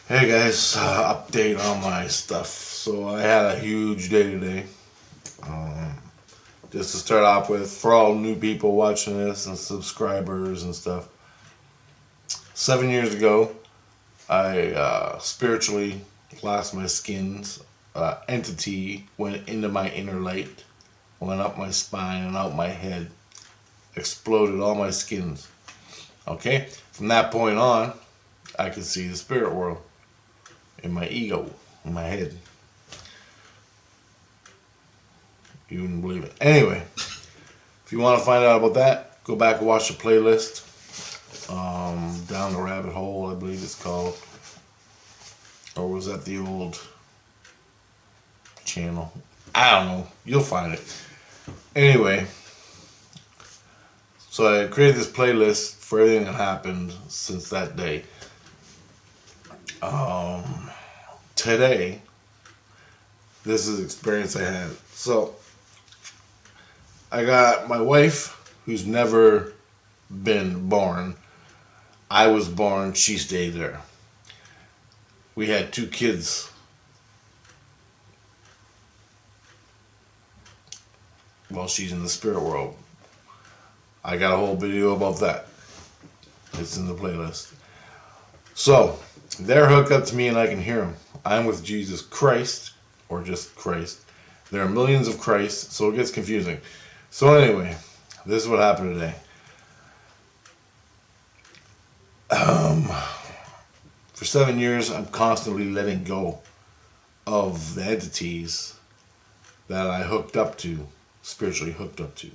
Hey guys, update on my stuff. So I had a huge day today. Um, just to start off with, for all new people watching this and subscribers and stuff. 7 years ago, I spiritually lost my skins. Entity went into my inner light, went up my spine and out my head, exploded all my skins. Okay, from that point on, I could see the spirit world in my ego, in my head. You wouldn't believe it. Anyway, if you want to find out about that, go back and watch the playlist. Down the Rabbit Hole, I believe it's called. Or was that the old channel? I don't know. You'll find it. Anyway, so I created this playlist for everything that happened since that day. Today, this is the experience I had. So, I got my wife, who's never been born. I was born, she stayed there. We had 2 kids. While she's in the spirit world. I got a whole video about that. It's in the playlist. So, they're hooked up to me and I can hear them. I'm with Jesus Christ, or just Christ. There are millions of Christ, so it gets confusing. So anyway, this is what happened today. For 7 years, I'm constantly letting go of the entities that I hooked up to, spiritually hooked up to.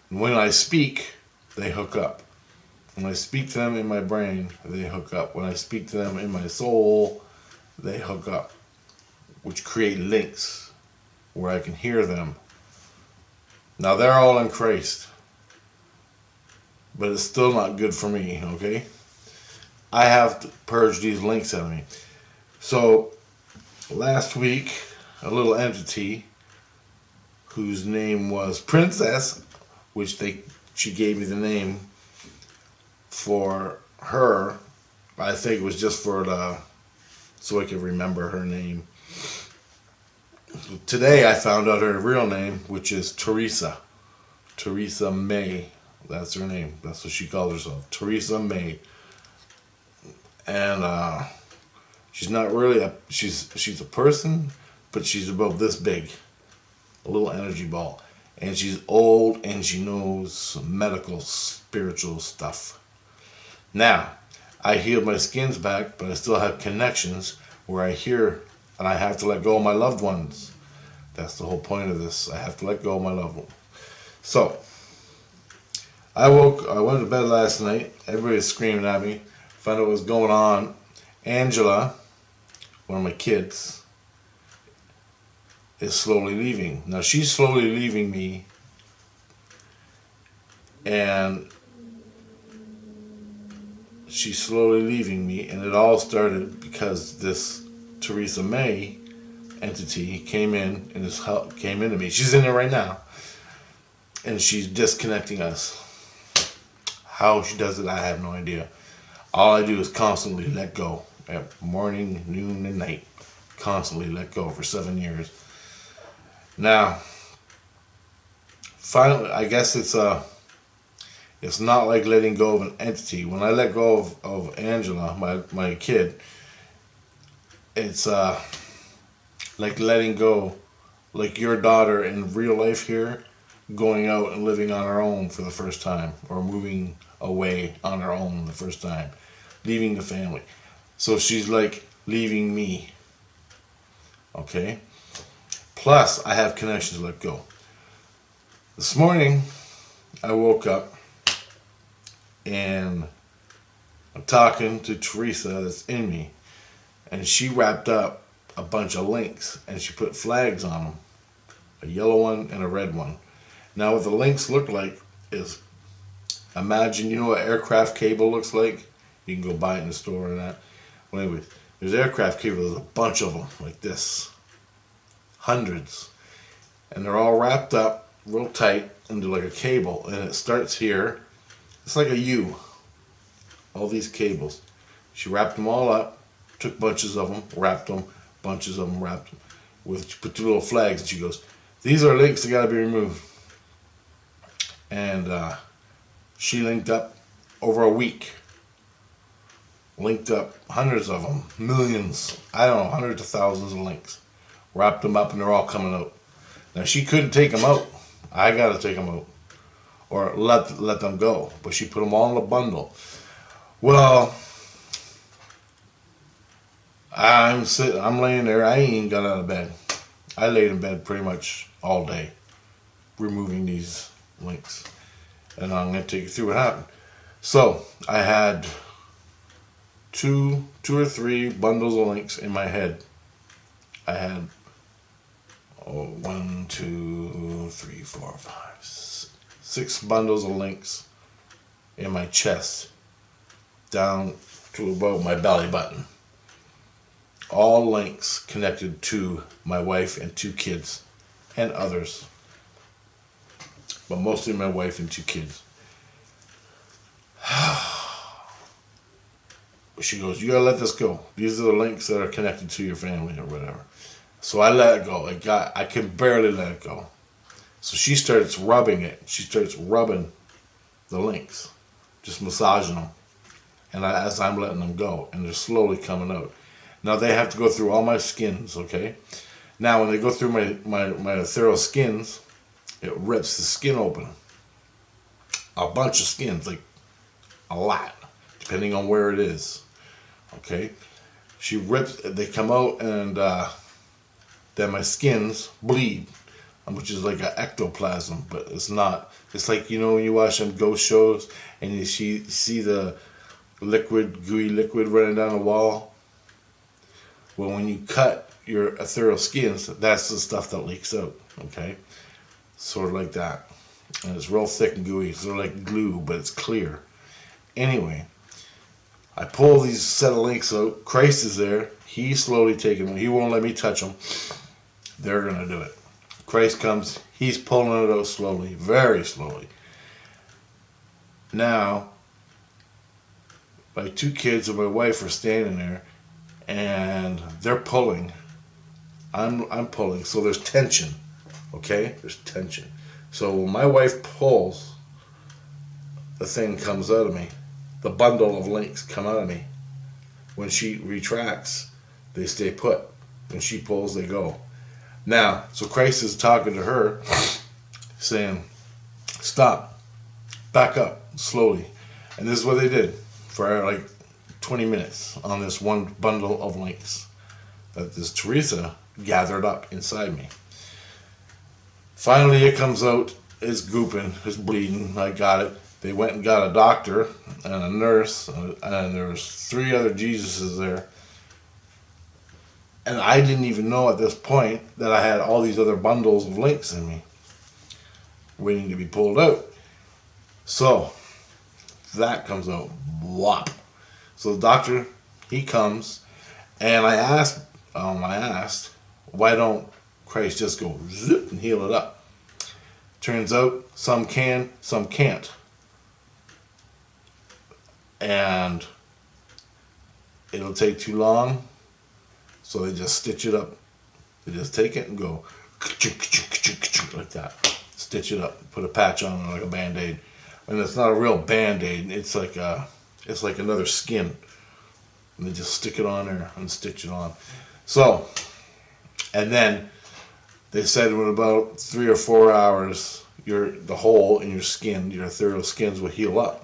And when I speak, they hook up. When I speak to them in my brain, they hook up. When I speak to them in my soul, they hook up, which create links where I can hear them. Now they're all in Christ, but it's still not good for me, okay? I have to purge these links out of me. So last week, a little entity whose name was Princess, which she gave me the name for her. I think it was just so I could remember her name. Today I found out her real name, which is Teresa. Teresa May. That's her name. That's what she calls herself. Teresa May. And she's not really she's a person, but she's about this big. A little energy ball. And she's old and she knows medical, spiritual stuff. Now, I healed my skins back, but I still have connections where I hear and I have to let go of my loved ones. That's the whole point of this. I have to let go of my loved ones. So, I went to bed last night. Everybody was screaming at me. Found out what was going on. Angela, one of my kids, is slowly leaving. Now, she's slowly leaving me. And she's slowly leaving me. And it all started because this Teresa May entity came in and came into me. She's in there right now. And she's disconnecting us. How she does it, I have no idea. All I do is constantly let go. At morning, noon, and night. Constantly let go for 7 years. Now, finally, I guess it's not like letting go of an entity. When I let go of Angela, my kid, it's like letting go, like your daughter in real life here, going out and living on her own for the first time, or moving away on her own the first time, leaving the family. So she's like leaving me. Okay? Plus, I have connections to let go. This morning, I woke up and I'm talking to Teresa that's in me, and she wrapped up a bunch of links and she put flags on them, a yellow one and a red one. Now what the links look like is, imagine, you know what aircraft cable looks like? You can go buy it in the store and that. Well, anyways, there's aircraft cable, there's a bunch of them like this, hundreds, and they're all wrapped up real tight into like a cable, and it starts here. It's like a U. All these cables. She wrapped them all up, took bunches of them, wrapped them, bunches of them, wrapped them, put 2 little flags, and she goes, "These are links that got to be removed." And she linked up over a week. Linked up hundreds of them, millions, I don't know, hundreds of thousands of links. Wrapped them up, and they're all coming out. Now, she couldn't take them out. I got to take them out. Or let them go. But she put them all in a bundle. Well, I'm laying there. I ain't even got out of bed. I laid in bed pretty much all day, removing these links. And I'm going to take you through what happened. So, I had two or three bundles of links in my head. I had 1, 2, 3, 4, 5, 6 bundles of links in my chest, down to about my belly button. All links connected to my wife and 2 kids, and others, but mostly my wife and 2 kids. She goes, "You gotta let this go. These are the links that are connected to your family," or whatever. So I let it go. I can barely let it go. So she starts rubbing it. She starts rubbing the links, just massaging them. And as I'm letting them go, and they're slowly coming out. Now they have to go through all my skins, okay? Now when they go through my ethereal skins, it rips the skin open. A bunch of skins, like a lot, depending on where it is. Okay? She rips, they come out, and then my skins bleed, which is like an ectoplasm, but it's not. It's like, you know, when you watch some ghost shows and you see the gooey liquid running down the wall. Well, when you cut your ethereal skins, that's the stuff that leaks out, okay? Sort of like that. And it's real thick and gooey, sort of like glue, but it's clear. Anyway, I pull these set of links out. Christ is there. He's slowly taking them. He won't let me touch them. They're going to do it. Christ comes. He's pulling it out slowly, very slowly. Now, my 2 kids and my wife are standing there, and they're pulling. I'm pulling, so there's tension. Okay? There's tension. So when my wife pulls, the thing comes out of me. The bundle of links come out of me. When she retracts, they stay put. When she pulls, they go. Now, so Christ is talking to her, saying, "Stop. Back up, slowly." And this is what they did for like 20 minutes on this one bundle of links that this Teresa gathered up inside me. Finally, it comes out. It's gooping. It's bleeding. I got it. They went and got a doctor and a nurse, and there was 3 other Jesuses there. And I didn't even know at this point that I had all these other bundles of links in me, waiting to be pulled out. So, that comes out. Whop. So the doctor, he comes, and I asked, why don't Christ just go zip and heal it up? Turns out some can, some can't. And it'll take too long, so they just stitch it up. They just take it and go like that. Stitch it up, put a patch on it like a Band-Aid. And it's not a real Band-Aid, it's like another skin. And they just stick it on there and stitch it on. So, and then they said in about 3 or 4 hours, the hole in your skin, your ethereal skins, will heal up.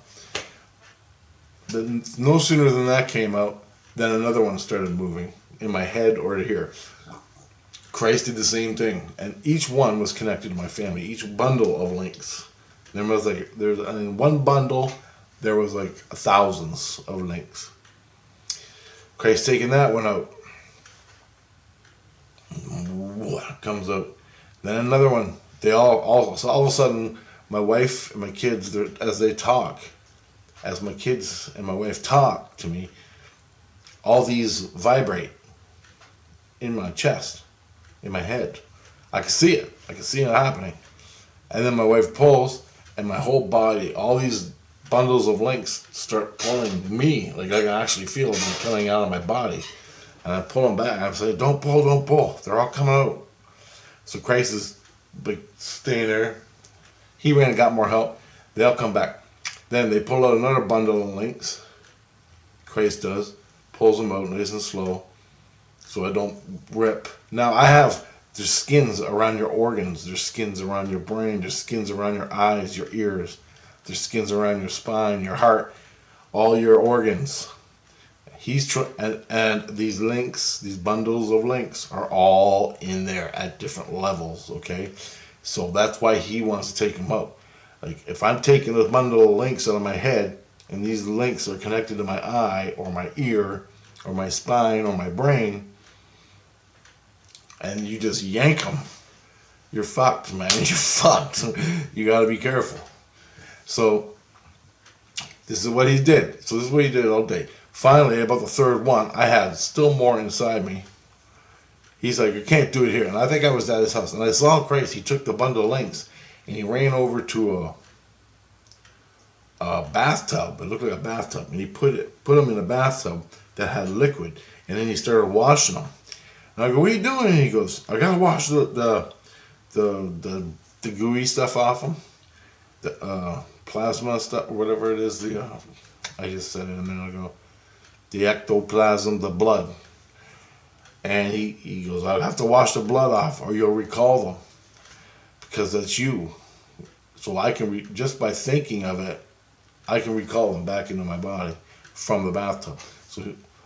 Then no sooner than that came out, then another one started moving in my head or here. Christ did the same thing, and each one was connected to my family. Each bundle of links. In one bundle, there was like thousands of links. Christ taking that one out. What comes out? Then another one. So all of a sudden, my wife and my kids, as my kids and my wife talk to me, all these vibrate in my chest, in my head. I can see it. I can see it happening. And then my wife pulls, and my whole body, all these bundles of links start pulling me. Like I can actually feel them coming out of my body. And I pull them back. I'm saying, don't pull, don't pull. They're all coming out. So Christ is like staying there. He ran and got more help. They all come back. Then they pull out another bundle of links. Christ does. Pulls them out nice and slow so I don't rip. Now there's skins around your organs. There's skins around your brain. There's skins around your eyes, your ears. There's skins around your spine, your heart, all your organs. And these links, these bundles of links are all in there at different levels, okay? So that's why he wants to take them out. Like if I'm taking a bundle of links out of my head and these links are connected to my eye or my ear or my spine or my brain and you just yank them, you're fucked, man. You're fucked. You got to be careful. So this is what he did. So this is what he did all day. Finally, about the third one, I had still more inside me. He's like, you can't do it here. And I think I was at his house. And I saw Christ. He took the bundle of links and he ran over to a bathtub. It looked like a bathtub. And he put them in a bathtub that had liquid. And then he started washing them. And I go, what are you doing? And he goes, I got to wash the gooey stuff off them. The plasma stuff, or whatever it is. I just said it a minute ago. The ectoplasm, the blood. And he goes, I have to wash the blood off or you'll recall them. Because that's you. So I can, just by thinking of it, I can recall them back into my body from the bathtub. So,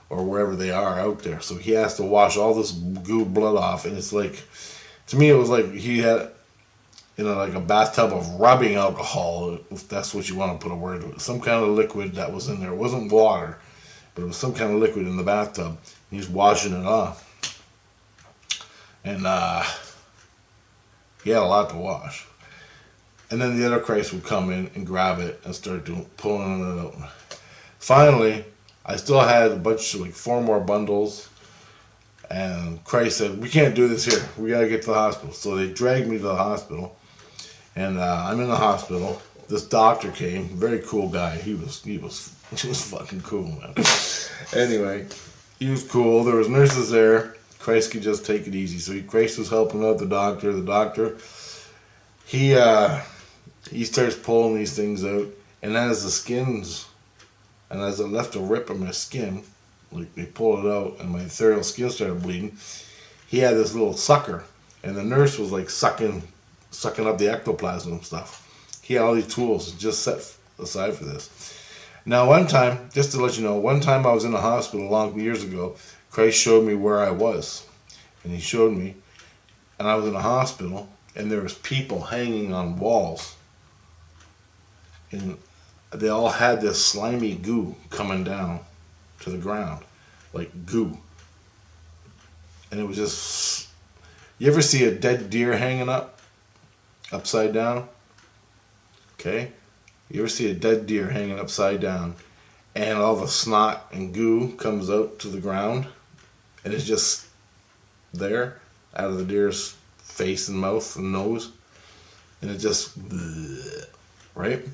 or wherever they are out there. So he has to wash all this goo blood off. And it's like, to me it was like he had, like a bathtub of rubbing alcohol, if that's what you want to put a word to it. Some kind of liquid that was in there. It wasn't water, but it was some kind of liquid in the bathtub. He's washing it off. And he had a lot to wash. And then the other Christ would come in and grab it and start pulling it out. Finally, I still had a bunch of, like 4 more bundles. And Christ said, we can't do this here. We got to get to the hospital. So they dragged me to the hospital. And I'm in the hospital. This doctor came. Very cool guy. He was fucking cool, man. Anyway, he was cool. There was nurses there. Christ could just take it easy. So Christ was helping out the doctor. The doctor, he starts pulling these things out. And as the skins, and as it left a rip in my skin, like they pulled it out and my ethereal skin started bleeding, he had this little sucker. And the nurse was like sucking up the ectoplasm and stuff. He had all these tools just set aside for this. Now one time, just to let you know, one time I was in the hospital long years ago, Christ showed me where I was. And he showed me, and I was in a hospital, and there was people hanging on walls. And they all had this slimy goo coming down to the ground, like goo. And it was just, you ever see a dead deer hanging upside down? Okay? You ever see a dead deer hanging upside down and all the snot and goo comes out to the ground and it's just there out of the deer's face and mouth and nose and it just, right?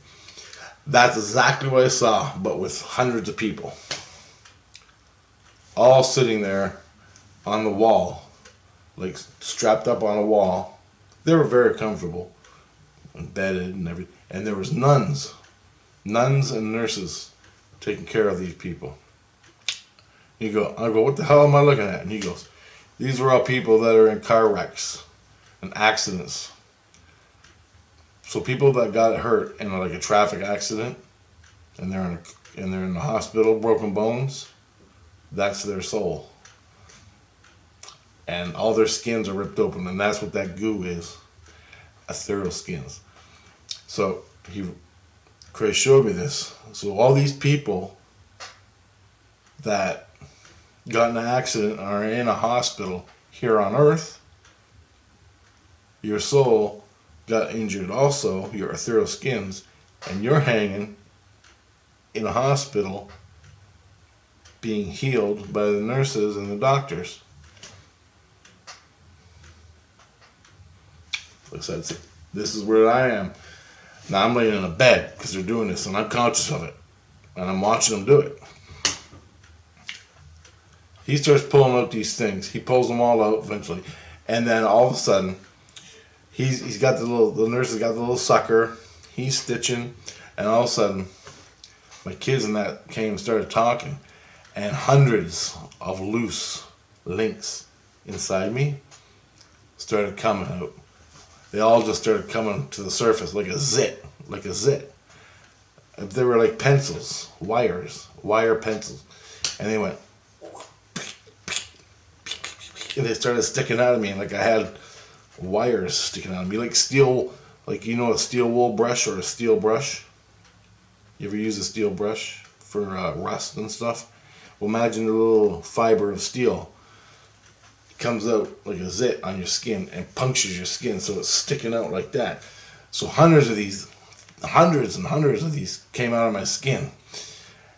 That's exactly what I saw, but with hundreds of people. All sitting there on the wall, like strapped up on a wall. They were very comfortable and bedded and everything. And there was nuns and nurses taking care of these people. I go, what the hell am I looking at? And he goes, these are all people that are in car wrecks and accidents. So people that got hurt in like a traffic accident, and they're in the hospital, broken bones. That's their soul, and all their skins are ripped open, and that's what that goo is, ethereal skins. So Chris showed me this. So all these people that got in an accident are in a hospital here on earth, your soul got injured also, your ethereal skins, and you're hanging in a hospital being healed by the nurses and the doctors. So this is where I am. Now I'm laying in a bed because they're doing this and I'm conscious of it. And I'm watching them do it. He starts pulling out these things. He pulls them all out eventually. And then all of a sudden, he's got the nurse has got the little sucker. He's stitching. And all of a sudden, my kids and that came and started talking. And hundreds of loose links inside me started coming out. They all just started coming to the surface like a zit. They were like pencils, wire pencils. And they went, and they started sticking out of me, like I had wires sticking out of me, like steel, like you know a steel wool brush or a steel brush? You ever use a steel brush for rust and stuff? Well, imagine a little fiber of steel comes out like a zit on your skin and punctures your skin, so it's sticking out like that. So hundreds and hundreds of these came out of my skin,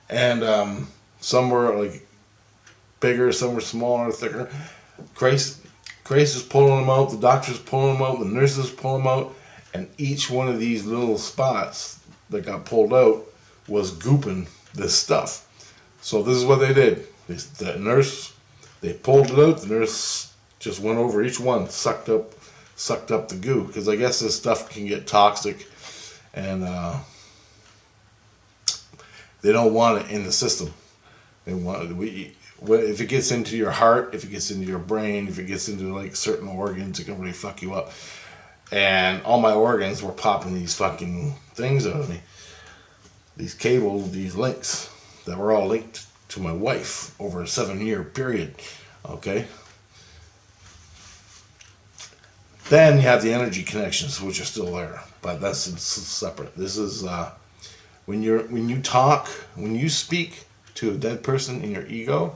and some were like bigger, some were smaller, thicker. Grace is pulling them out, the doctor's pulling them out, the nurses pulling them out, and each one of these little spots that got pulled out was gooping this stuff. So this is what they did. They pulled it out, the nurse just went over each one, sucked up the goo, because I guess this stuff can get toxic, and they don't want it in the system. They want if it gets into your heart, if it gets into your brain, if it gets into like certain organs, it can really fuck you up. And all my organs were popping these fucking things out of me. These cables, these links that were all linked to my wife over a 7-year period. Okay. Then you have the energy connections, which are still there, but that's separate. This is when you speak to a dead person in your ego,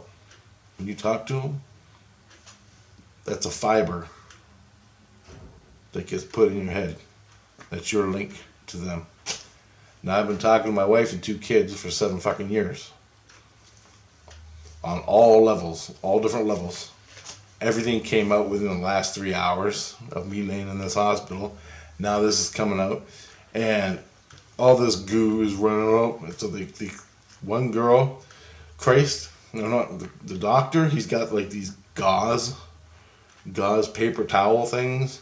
when you talk to them, that's a fiber that gets put in your head. That's your link to them. Now, I've been talking to my wife and 2 kids for 7 fucking years. On all levels, all different levels. Everything came out within the last 3 hours of me laying in this hospital. Now this is coming out. And all this goo is running out. And so the one girl, Christ, the doctor, he's got like these gauze paper towel things,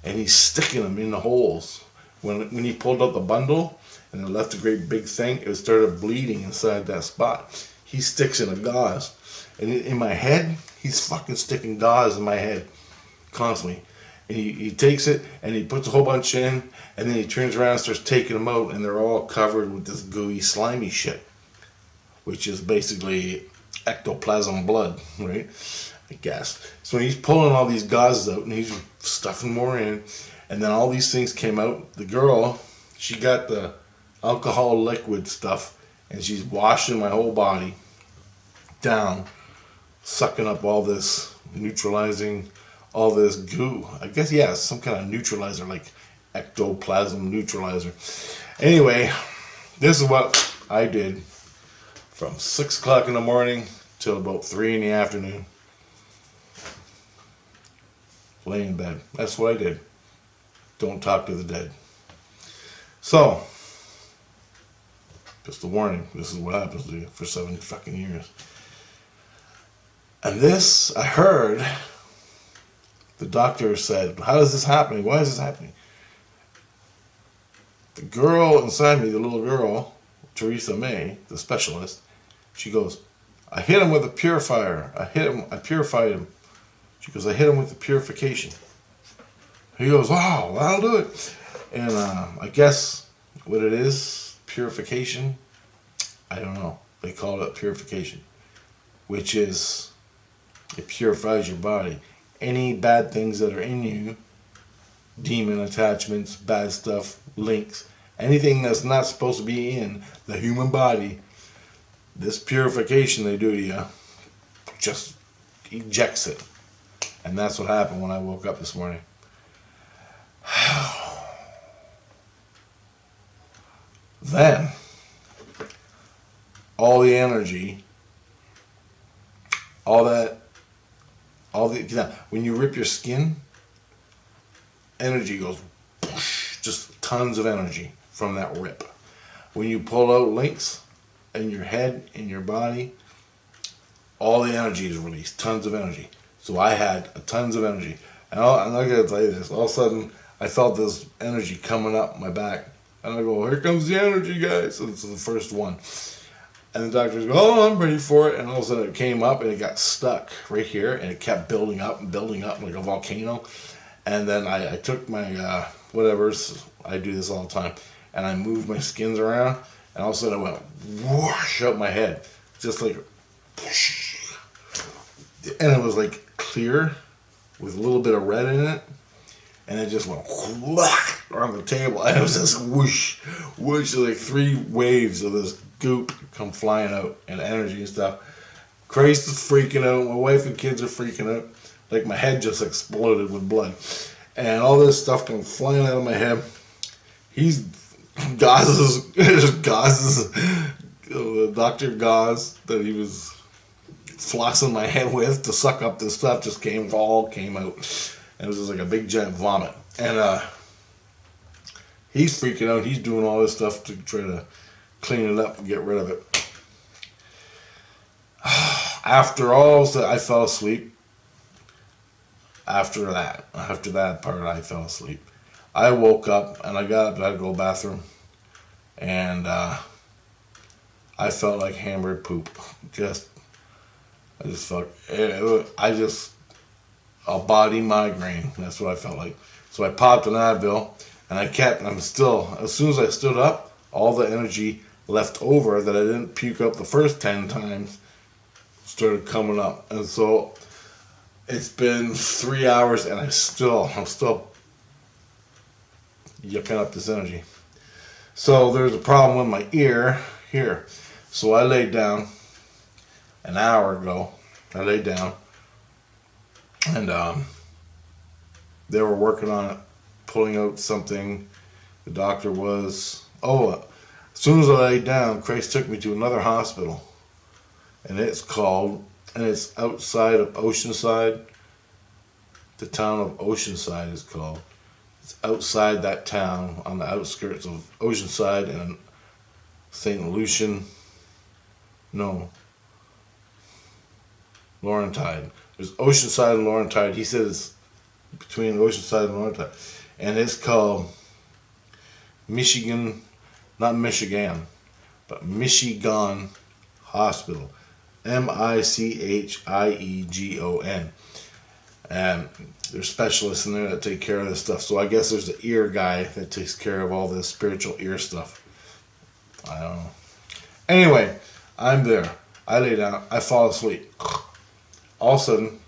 and he's sticking them in the holes. When he pulled out the bundle and it left a great big thing, it started bleeding inside that spot. He sticks in a gauze, and in my head, he's fucking sticking gauze in my head constantly. And he takes it and he puts a whole bunch in, and then he turns around and starts taking them out, and they're all covered with this gooey, slimy shit, which is basically ectoplasm blood, right? I guess. So he's pulling all these gauzes out and he's stuffing more in, and then all these things came out. The girl, she got the alcohol liquid stuff, and she's washing my whole body down, sucking up all this, neutralizing all this goo. I guess, yeah, some kind of neutralizer, like ectoplasm neutralizer. Anyway, this is what I did from 6 o'clock in the morning till about 3 in the afternoon. Lay in bed. That's what I did. Don't talk to the dead. So, just a warning. This is what happens to you for 7 fucking years. And this, I heard, the doctor said, how is this happening? Why is this happening? The girl inside me, the little girl, Theresa May, the specialist, she goes, I hit him with a purifier. I purified him. She goes, I hit him with the purification. He goes, wow, that'll do it. And I guess what it is, purification, I don't know. They call it purification, which is, it purifies your body. Any bad things that are in you, demon attachments, bad stuff, links, anything that's not supposed to be in the human body, this purification they do to you just ejects it. And that's what happened when I woke up this morning. Then, all the energy, when you rip your skin, energy goes, just tons of energy from that rip. When you pull out links in your head, in your body, all the energy is released, tons of energy. So I had tons of energy. And I'm not going to tell you this. All of a sudden, I felt this energy coming up my back. And I go, here comes the energy, guys. So it's the first one. And the doctors go, oh, I'm ready for it. And all of a sudden it came up and it got stuck right here. And it kept building up and building up like a volcano. And then I took my whatevers. I do this all the time. And I moved my skins around. And all of a sudden it went whoosh out my head. Just like, and it was like clear with a little bit of red in it. And it just went on the table. And it was just whoosh, whoosh, like 3 waves of this goop come flying out and energy and stuff. Christ is freaking out. My wife and kids are freaking out. Like my head just exploded with blood. And all this stuff come flying out of my head. He's gauzes Dr. Gauze that he was flossing my head with to suck up this stuff just all came out. And it was just like a big giant vomit. And he's freaking out. He's doing all this stuff to try to clean it up and get rid of it. After all, I fell asleep. After that part, I fell asleep. I woke up and I got up. I had to go to the bathroom, and I felt like hammered poop. I just felt a body migraine. That's what I felt like. So I popped an Advil, and I'm still. As soon as I stood up, all the energy left over that I didn't puke up the first 10 times started coming up, and so it's been 3 hours, and I'm still yucking up this energy. So there's a problem with my ear here. So I laid down an hour ago. I laid down, and they were working on it, pulling out something. The doctor was, as soon as I laid down, Christ took me to another hospital. And it's outside of Oceanside. The town of Oceanside is called. It's outside that town, on the outskirts of Oceanside and St. Lucian. No. Laurentide. There's Oceanside and Laurentide. He said it's between Oceanside and Laurentide. And it's called Michiegon, not Michigan, but Michiegon Hospital. Michiegon. And there's specialists in there that take care of this stuff. So I guess there's the ear guy that takes care of all this spiritual ear stuff. I don't know. Anyway, I'm there. I lay down. I fall asleep. All of a sudden,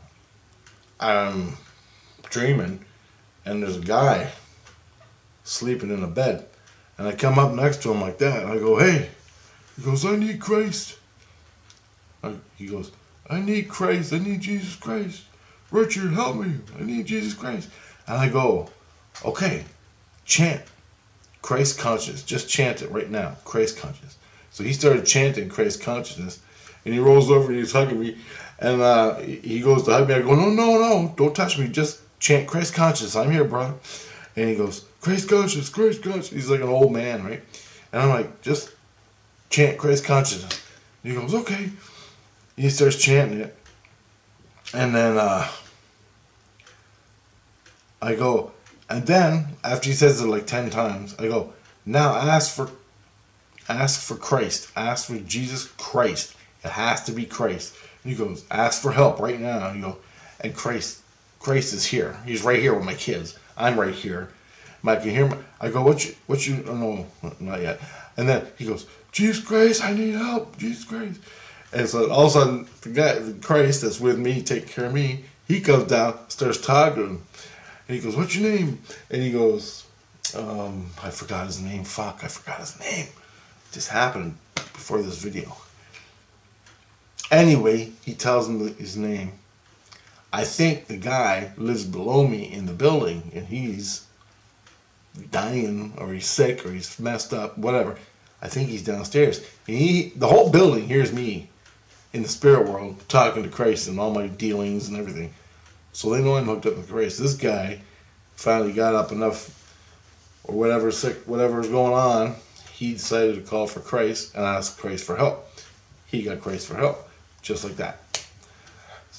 I'm dreaming, and there's a guy sleeping in a bed. And I come up next to him like that, and I go, hey. He goes, I need Christ. He goes, I need Christ. I need Jesus Christ. Richard, help me. I need Jesus Christ. And I go, okay, chant Christ consciousness. Just chant it right now. Christ consciousness. So he started chanting Christ consciousness. And he rolls over and he's hugging me. And he goes to hug me. I go, no, don't touch me. Just chant Christ consciousness. I'm here, brother. And he goes, Christ consciousness, Christ consciousness. He's like an old man, right? And I'm like, just chant Christ consciousness. And he goes, okay. He starts chanting it. And then I go, and then after he says it like 10 times, I go, now ask for Christ. Ask for Jesus Christ. It has to be Christ. And he goes, ask for help right now. And you go, and Christ is here. He's right here with my kids. I'm right here. I can hear I go, what you, oh no, not yet. And then he goes, Jesus Christ, I need help. Jesus Christ. And so all of a sudden, the guy, Christ that's with me, taking care of me, he comes down, starts talking to him. And he goes, what's your name? And he goes, I forgot his name. I forgot his name. It just happened before this video. Anyway, he tells him his name. I think the guy lives below me in the building, and he's dying, or he's sick, or he's messed up, whatever. I think he's downstairs. And the whole building hears me in the spirit world talking to Christ and all my dealings and everything. So they know I'm hooked up with Christ. This guy finally got up enough, or whatever's going on, he decided to call for Christ and ask Christ for help. He got Christ for help, just like that.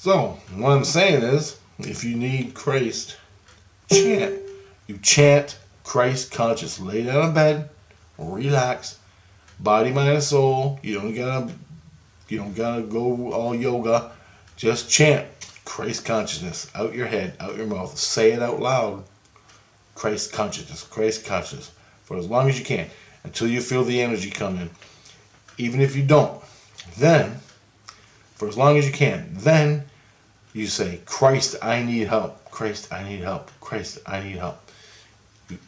So, what I'm saying is, if you need Christ, chant. You chant Christ conscious. Lay down in bed, relax, body, mind, and soul. You don't gotta go all yoga. Just chant Christ consciousness out your head, out your mouth. Say it out loud. Christ consciousness, Christ consciousness, for as long as you can, until you feel the energy come in. Even if you don't, then, for as long as you can, then you say, Christ, I need help. Christ, I need help. Christ, I need help.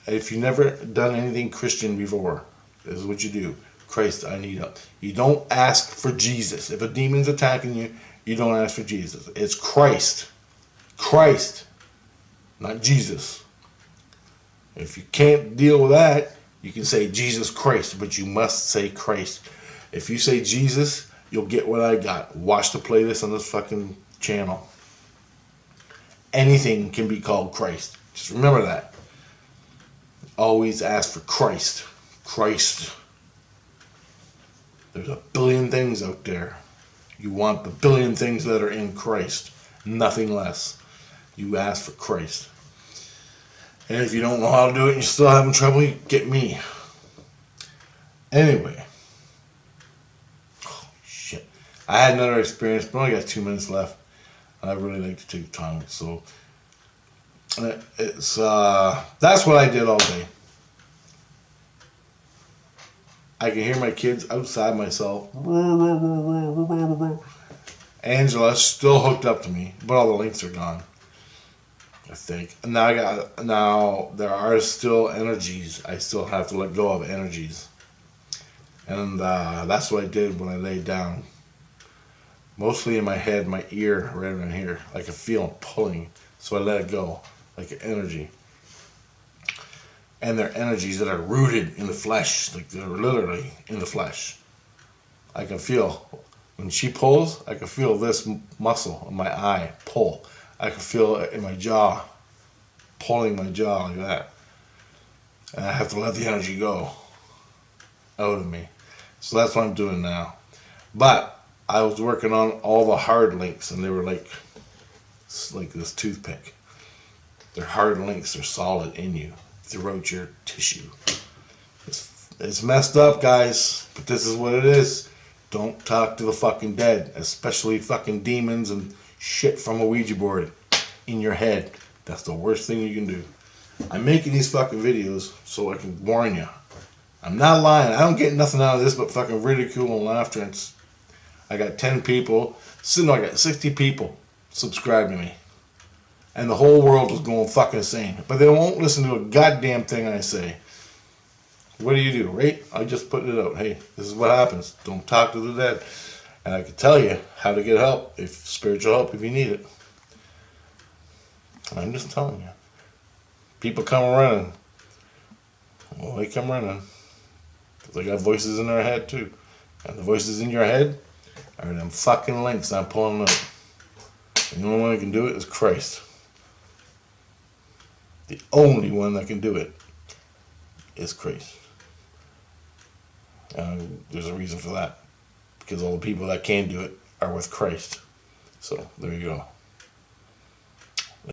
If you've never done anything Christian before, this is what you do. Christ, I need help. You don't ask for Jesus. If a demon's attacking you, you don't ask for Jesus. It's Christ. Christ, not Jesus. If you can't deal with that, you can say Jesus Christ, but you must say Christ. If you say Jesus, you'll get what I got. Watch the playlist on this fucking channel. Anything can be called Christ. Just remember that. Always ask for Christ. Christ. There's a billion things out there. You want the billion things that are in Christ. Nothing less. You ask for Christ. And if you don't know how to do it and you're still having trouble, you get me. Anyway. Oh, shit. I had another experience, but I only got 2 minutes left. I really like to take time. So, that's what I did all day. I can hear my kids outside myself. Angela's still hooked up to me, but all the links are gone. I think. Now there are still energies. I still have to let go of energies. And that's what I did when I laid down. Mostly in my head, my ear, right around here. I could feel them pulling. So I let it go, like an energy. And they're energies that are rooted in the flesh. Like they're literally in the flesh. I can feel, when she pulls, I can feel this muscle in my eye pull. I can feel it in my jaw, pulling my jaw like that. And I have to let the energy go out of me. So that's what I'm doing now. But I was working on all the hard links, and they were like this toothpick. They're hard links. They're solid in you, throughout your tissue. It's messed up, guys, but this is what it is. Don't talk to the fucking dead, especially fucking demons and shit from a Ouija board in your head. That's the worst thing you can do. I'm making these fucking videos so I can warn you. I'm not lying. I don't get nothing out of this but fucking ridicule and laughter. I got 10 people. No, I got 60 people subscribe to me. And the whole world is going fucking insane. But they won't listen to a goddamn thing I say. What do you do, right? I just put it out. Hey, this is what happens. Don't talk to the dead. And I can tell you how to get help, spiritual help, if you need it. I'm just telling you. People come running. Well, they come running. Because they got voices in their head, too. And the voices in your head are them fucking links I'm pulling up. And the only one that can do it is Christ. The only one that can do it is Christ. There's a reason for that. Because all the people that can do it are with Christ. So, there you go.